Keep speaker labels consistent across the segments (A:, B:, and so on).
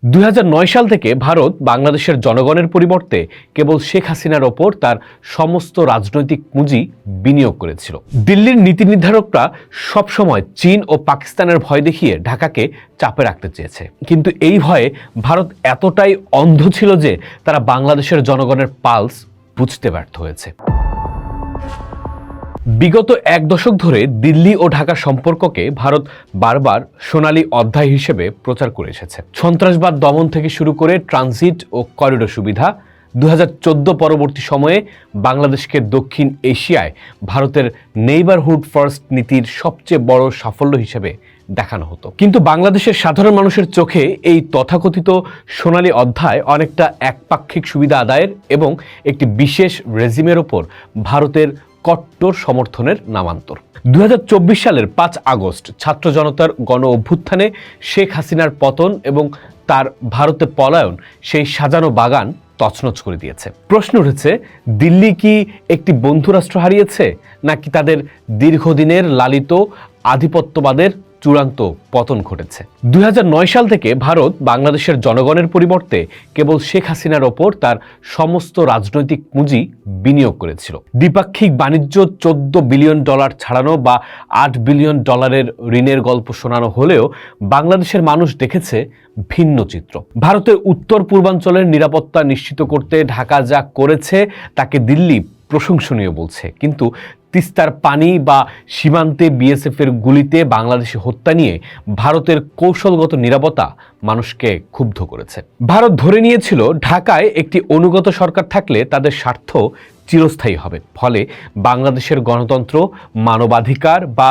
A: ২০০৯ সাল থেকে ভারত বাংলাদেশের জনগণের পরিবর্তে কেবল শেখ হাসিনার ওপর তার সমস্ত রাজনৈতিক পুঁজি বিনিয়োগ করেছিল। দিল্লির নীতি নির্ধারকরা সবসময় চীন ও পাকিস্তানের ভয় দেখিয়ে ঢাকাকে চাপে রাখতে চেয়েছে, কিন্তু এই ভয়ে ভারত এতটাই অন্ধ ছিল যে তারা বাংলাদেশের জনগণের পালস বুঝতে ব্যর্থ হয়েছে। বিগত এক দশক ধরে দিল্লি ও ঢাকার সম্পর্ককে ভারত বারবার সোনালী অধ্যায় হিসেবে প্রচার করে এসেছে। সন্ত্রাসবাদ দমন থেকে শুরু করে ট্রানজিট ও করিডোর সুবিধা, 2014 পরবর্তী সময়ে বাংলাদেশকে দক্ষিণ এশিয়ায় ভারতের নেইবারহুড ফার্স্ট নীতির সবচেয়ে বড় সাফল্য হিসেবে দেখানো হতো। কিন্তু বাংলাদেশের সাধারণ মানুষের চোখে এই তথাকথিত সোনালী অধ্যায় অনেকটা একপাক্ষিক সুবিধা আদায়ের এবং একটি বিশেষ রেজিমের ওপর ভারতের কট্টর সমর্থনের নামান্তর। 2024 সালের 5 আগস্ট ছাত্র জনতার গণ অভ্যুত্থানে শেখ হাসিনার পতন এবং তার ভারতে পলায়ন সেই সাজানো বাগান তছনছ করে দিয়েছে। প্রশ্ন উঠেছে, দিল্লি কি একটি বন্ধুরাষ্ট্র হারিয়েছে, নাকি তাদের দীর্ঘদিনের লালিত আধিপত্যবাদের চূড়ান্ত পতন ঘটেছে? 2009 সাল থেকে ভারত বাংলাদেশের জনগণের পরিবর্তে কেবল শেখ হাসিনার ওপর তার সমস্ত রাজনৈতিক পুঁজি বিনিয়োগ করেছিল। দ্বিপাক্ষিক বাণিজ্য $14 বিলিয়ন ছাড়ানো বা $8 বিলিয়ন ঋণের গল্প শোনানো হলেও বাংলাদেশের মানুষ দেখেছে ভিন্ন চিত্র। ভারতের উত্তর পূর্বাঞ্চলের নিরাপত্তা নিশ্চিত করতে ঢাকা যা করেছে তাকে দিল্লি প্রশংসনীয় বলছে, কিন্তু তিস্তার পানি বা সীমান্তে বিএসএফের গুলিতে বাংলাদেশি হত্যা নিয়ে ভারতের কৌশলগত নীরবতা মানুষকে ক্ষুব্ধ করেছে। ভারত ধরে নিয়েছিল ঢাকায় একটি অনুগত সরকার থাকলে তাদের স্বার্থ চিরস্থায়ী হবে। ফলে বাংলাদেশের গণতন্ত্র, মানবাধিকার বা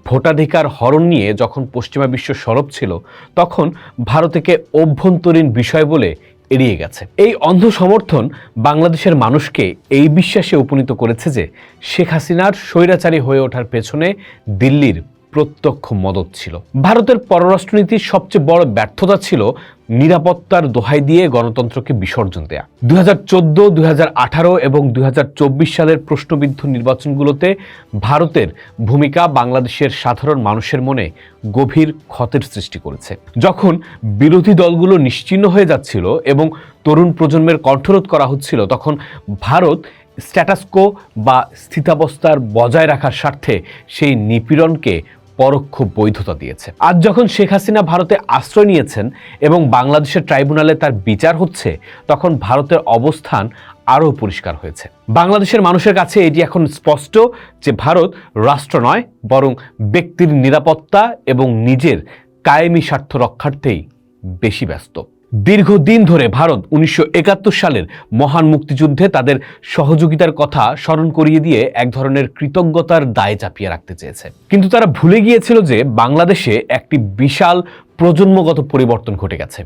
A: ভোটাধিকার হরণ নিয়ে যখন পশ্চিমা বিশ্ব সরব ছিল, তখন ভারতকে অভ্যন্তরীণ বিষয় বলে এড়িয়ে গেছে। এই অন্ধ সমর্থন বাংলাদেশের মানুষকে এই বিশ্বাসে উপনীত করেছে যে শেখ হাসিনার স্বৈরাচারী হয়ে ওঠার পেছনে দিল্লির প্রত্যক্ষ মদত ছিল। ভারতের পররাষ্ট্রনীতির সবচেয়ে বড় ব্যর্থতা ছিল নিরাপত্তার দোহাই দিয়ে গণতন্ত্রকে বিসর্জন দেয়া। 2014, 2018 এবং 2024 সালের প্রশ্নবিদ্ধ নির্বাচনগুলোতে ভারতের ভূমিকা বাংলাদেশের সাধারণ মানুষের মনে গভীর ক্ষতের সৃষ্টি করেছে। যখন বিরোধী দলগুলো নিশ্চিহ্ন হয়ে যাচ্ছিল এবং তরুণ প্রজন্মের কণ্ঠরোধ করা হচ্ছিল, তখন ভারত স্ট্যাটাসকো বা স্থিতাবস্থার বজায় রাখার স্বার্থে সেই নিপীড়নকে পরোক্ষ বৈধতা দিয়েছে। আজ যখন শেখ হাসিনা ভারতে আশ্রয় নিয়েছেন এবং বাংলাদেশের ট্রাইব্যুনালে তার বিচার হচ্ছে, তখন ভারতের অবস্থান আরও পরিষ্কার হয়েছে। বাংলাদেশের মানুষের কাছে এটি এখন স্পষ্ট যে ভারত রাষ্ট্র নয়, বরং ব্যক্তির নিরাপত্তা এবং নিজের কায়েমি স্বার্থ রক্ষার্থেই বেশি ব্যস্ত। দীর্ঘদিন ধরে ভারত 1971 সালের মহান মুক্তিযুদ্ধে তাদের সহযোগিতার কথা স্মরণ করিয়ে দিয়ে এক ধরনের কৃতজ্ঞতার দায় চাপিয়ে রাখতে চেয়েছে, কিন্তু তারা ভুলে গিয়েছিল যে বাংলাদেশে একটি বিশাল প্রজন্মগত পরিবর্তন ঘটে গেছে।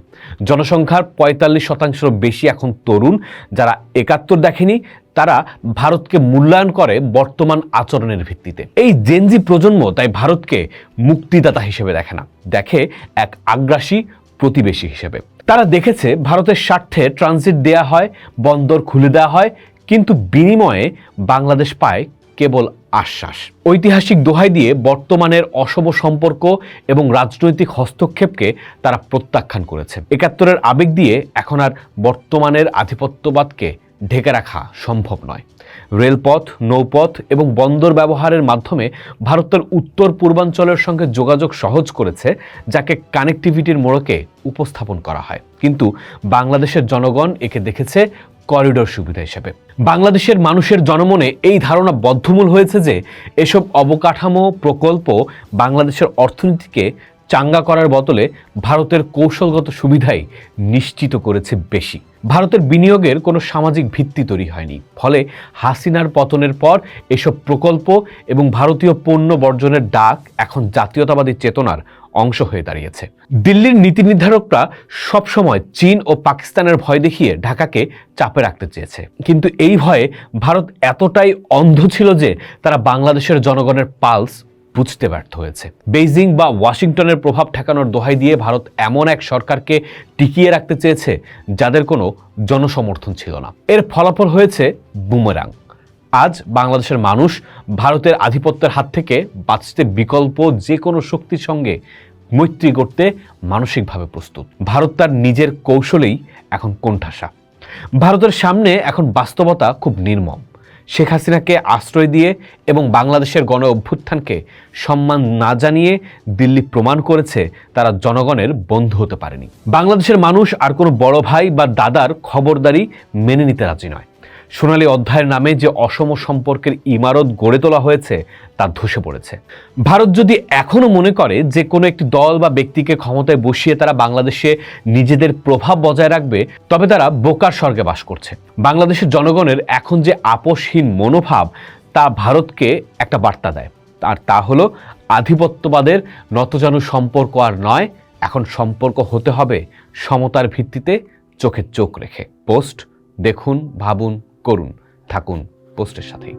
A: জনসংখ্যার 45% বেশি এখন তরুণ, যারা 71 দেখেনি। তারা ভারতকে মূল্যায়ন করে বর্তমান আচরণের ভিত্তিতে। এই জেনজি প্রজন্ম তাই ভারতকে মুক্তিদাতা হিসেবে দেখে না, দেখে এক আগ্রাসী প্রতিবেশী হিসেবে। তারা দেখেছে ভারতের স্বার্থে ট্রানজিট দেয়া হয়, বন্দর খুলে দেওয়া হয়, কিন্তু বিনিময়ে বাংলাদেশ পায় কেবল আশ্বাস। ঐতিহাসিক দোহাই দিয়ে বর্তমানের অশুভ সম্পর্ক এবং রাজনৈতিক হস্তক্ষেপকে তারা প্রত্যাখ্যান করেছে। 71-এর আবেগ দিয়ে এখন আর বর্তমানের আধিপত্যবাদকে ঢেকে রাখা সম্ভব নয়। রেলপথ, নৌপথ এবং বন্দর ব্যবহারের মাধ্যমে ভারতের উত্তর পূর্বাঞ্চলের সঙ্গে যোগাযোগ সহজ করেছে, যাকে কানেক্টিভিটির মোড়কে উপস্থাপন করা হয়। কিন্তু বাংলাদেশের জনগণ একে দেখেছে করিডোর সুবিধা হিসেবে। বাংলাদেশের মানুষের জনমনে এই ধারণা বদ্ধমূল হয়েছে যে এসব অবকাঠামো প্রকল্প বাংলাদেশের অর্থনীতিকে চাঙ্গা করার বদলে ভারতের কৌশলগত সুবিধাই নিশ্চিত করেছে বেশি। ভারতের বিনিয়োগের কোনো সামাজিক ভিত্তি তৈরি হয়নি। ফলে হাসিনার পতনের পর এসব প্রকল্প এবং ভারতীয় পণ্য বর্জনের ডাক এখন জাতীয়তাবাদী চেতনার অংশ হয়ে দাঁড়িয়েছে। দিল্লির নীতি নির্ধারকরা সবসময় চীন ও পাকিস্তানের ভয় দেখিয়ে ঢাকাকে চাপে রাখতে চেয়েছে, কিন্তু এই ভয়ে ভারত এতটাই অন্ধ ছিল যে তারা বাংলাদেশের জনগণের পালস বুঝতে ব্যর্থ হয়েছে। বেইজিং বা ওয়াশিংটনের প্রভাব ঠেকানোর দোহাই দিয়ে ভারত এমন এক সরকারকে টিকিয়ে রাখতে চেয়েছে যাদের কোনো জনসমর্থন ছিল না। এর ফলাফল হয়েছে বুমেরাং। আজ বাংলাদেশের মানুষ ভারতের আধিপত্যের হাত থেকে বাঁচতে বিকল্প যে কোনো শক্তির সঙ্গে মৈত্রী করতে মানসিকভাবে প্রস্তুত। ভারত তার নিজের কৌশলেই এখন কোণঠাসা। ভারতের সামনে এখন বাস্তবতা খুব নির্মম। শেখ হাসিনাকে আশ্রয় দিয়ে এবং বাংলাদেশের গণ অভ্যুত্থানকে সম্মান না জানিয়ে দিল্লি প্রমাণ করেছে তারা জনগণের বন্ধু হতে পারেনি। বাংলাদেশের মানুষ আর কোনো বড় ভাই বা দাদার খবরদারি মেনে নিতে রাজি নয়। সোনালী অধ্যায়ের নামে যে অসম সম্পর্কের ইমারত গড়ে তোলা হয়েছে তা ধসে পড়েছে। ভারত যদি এখনো মনে করে যে কোনো একটি দল বা ব্যক্তিকে ক্ষমতায় বসিয়ে তারা বাংলাদেশে নিজেদের প্রভাব বজায় রাখবে, তবে তারা বোকার স্বর্গে বাস করছে। বাংলাদেশের জনগণের এখন যে আপোষহীন মনোভাব তা ভারতকে একটা বার্তা দেয়, আর তা হলো আধিপত্যবাদের নতজানু সম্পর্ক আর নয়, এখন সম্পর্ক হতে হবে সমতার ভিত্তিতে, চোখে চোখ রেখে। পোস্ট দেখুন, ভাবুন, করুন, থাকুন পোস্টের সাথেই।